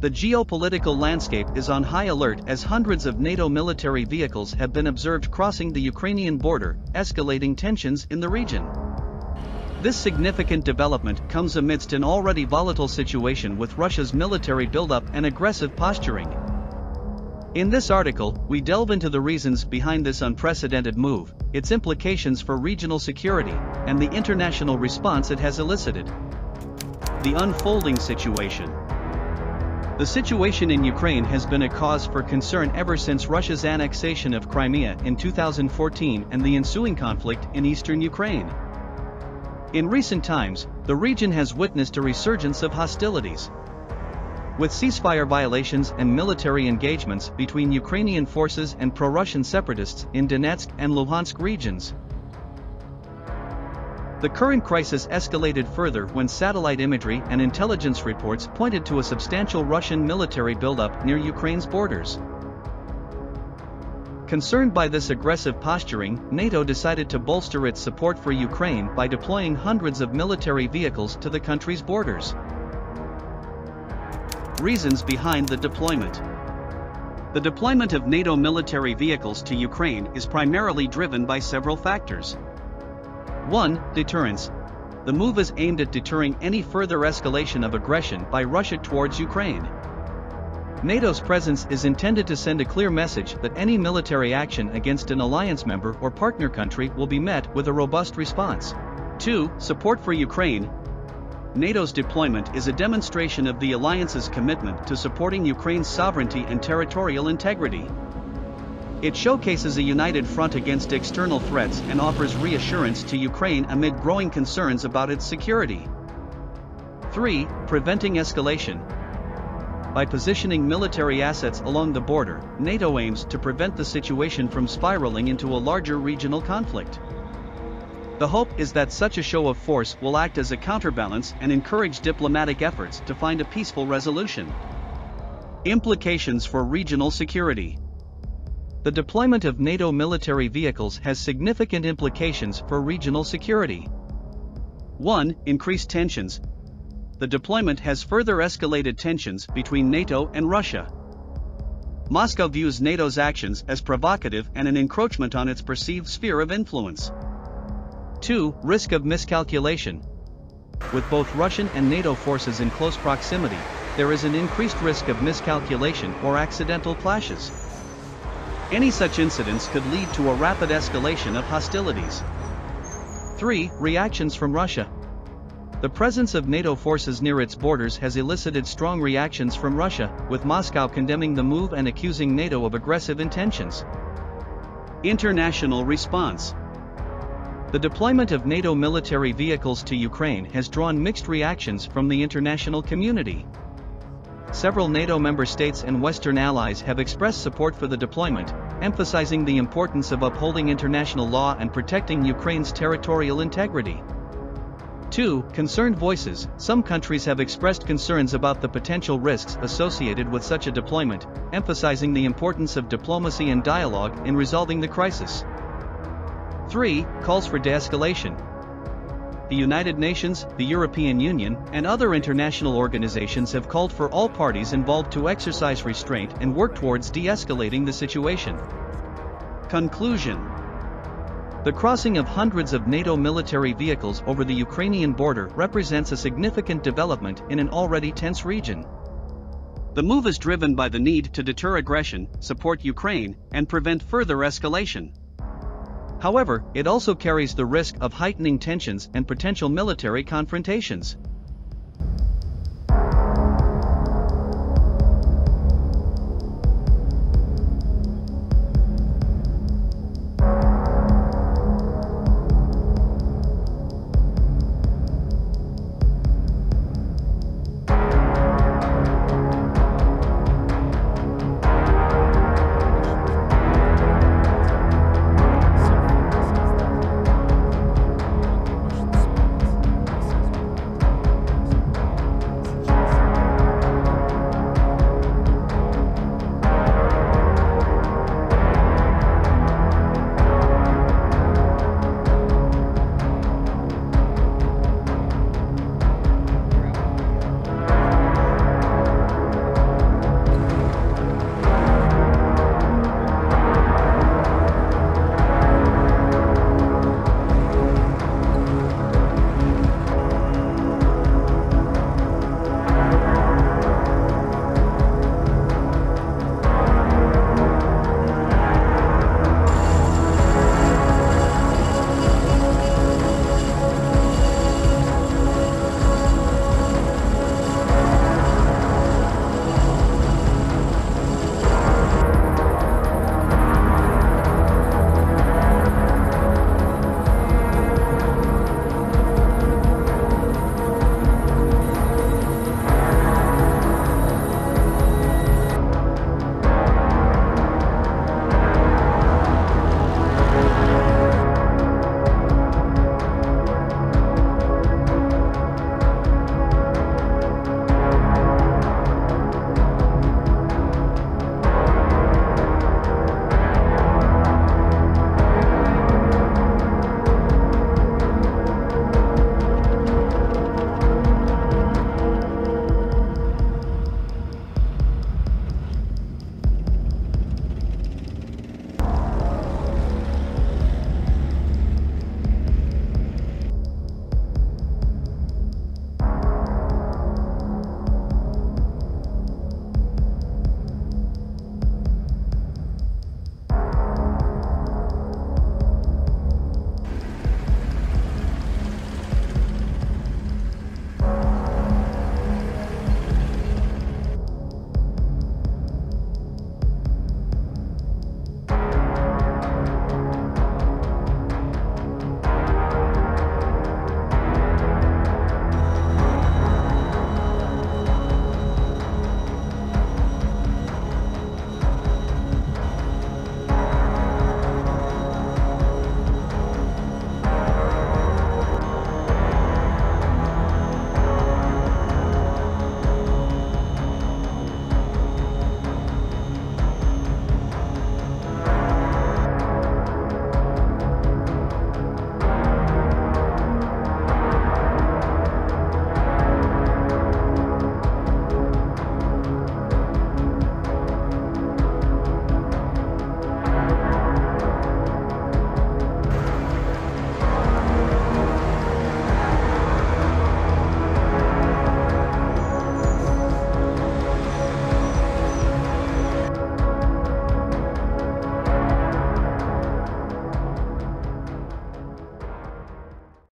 The geopolitical landscape is on high alert as hundreds of NATO military vehicles have been observed crossing the Ukrainian border, escalating tensions in the region. This significant development comes amidst an already volatile situation with Russia's military buildup and aggressive posturing. In this article, we delve into the reasons behind this unprecedented move, its implications for regional security, and the international response it has elicited. The unfolding situation. The situation in Ukraine has been a cause for concern ever since Russia's annexation of Crimea in 2014 and the ensuing conflict in eastern Ukraine. In recent times, the region has witnessed a resurgence of hostilities, with ceasefire violations and military engagements between Ukrainian forces and pro-Russian separatists in Donetsk and Luhansk regions. The current crisis escalated further when satellite imagery and intelligence reports pointed to a substantial Russian military buildup near Ukraine's borders. Concerned by this aggressive posturing, NATO decided to bolster its support for Ukraine by deploying hundreds of military vehicles to the country's borders. Reasons behind the deployment. The deployment of NATO military vehicles to Ukraine is primarily driven by several factors. 1. Deterrence. The move is aimed at deterring any further escalation of aggression by Russia towards Ukraine. NATO's presence is intended to send a clear message that any military action against an alliance member or partner country will be met with a robust response. 2. Support for Ukraine. NATO's deployment is a demonstration of the alliance's commitment to supporting Ukraine's sovereignty and territorial integrity. It showcases a united front against external threats and offers reassurance to Ukraine amid growing concerns about its security. 3. Preventing escalation. By positioning military assets along the border, NATO aims to prevent the situation from spiraling into a larger regional conflict. The hope is that such a show of force will act as a counterbalance and encourage diplomatic efforts to find a peaceful resolution. Implications for regional security. The deployment of NATO military vehicles has significant implications for regional security. 1. Increased tensions. The deployment has further escalated tensions between NATO and Russia. Moscow views NATO's actions as provocative and an encroachment on its perceived sphere of influence. 2. Risk of miscalculation. With both Russian and NATO forces in close proximity, there is an increased risk of miscalculation or accidental clashes. Any such incidents could lead to a rapid escalation of hostilities. 3. Reactions from Russia. The presence of NATO forces near its borders has elicited strong reactions from Russia, with Moscow condemning the move and accusing NATO of aggressive intentions. International response. The deployment of NATO military vehicles to Ukraine has drawn mixed reactions from the international community. Several NATO member states and Western allies have expressed support for the deployment, emphasizing the importance of upholding international law and protecting Ukraine's territorial integrity. 2. Concerned voices. Some countries have expressed concerns about the potential risks associated with such a deployment, emphasizing the importance of diplomacy and dialogue in resolving the crisis. 3. Calls for de-escalation. The United Nations, the European Union, and other international organizations have called for all parties involved to exercise restraint and work towards de-escalating the situation. Conclusion. The crossing of hundreds of NATO military vehicles over the Ukrainian border represents a significant development in an already tense region. The move is driven by the need to deter aggression, support Ukraine, and prevent further escalation. However, it also carries the risk of heightening tensions and potential military confrontations.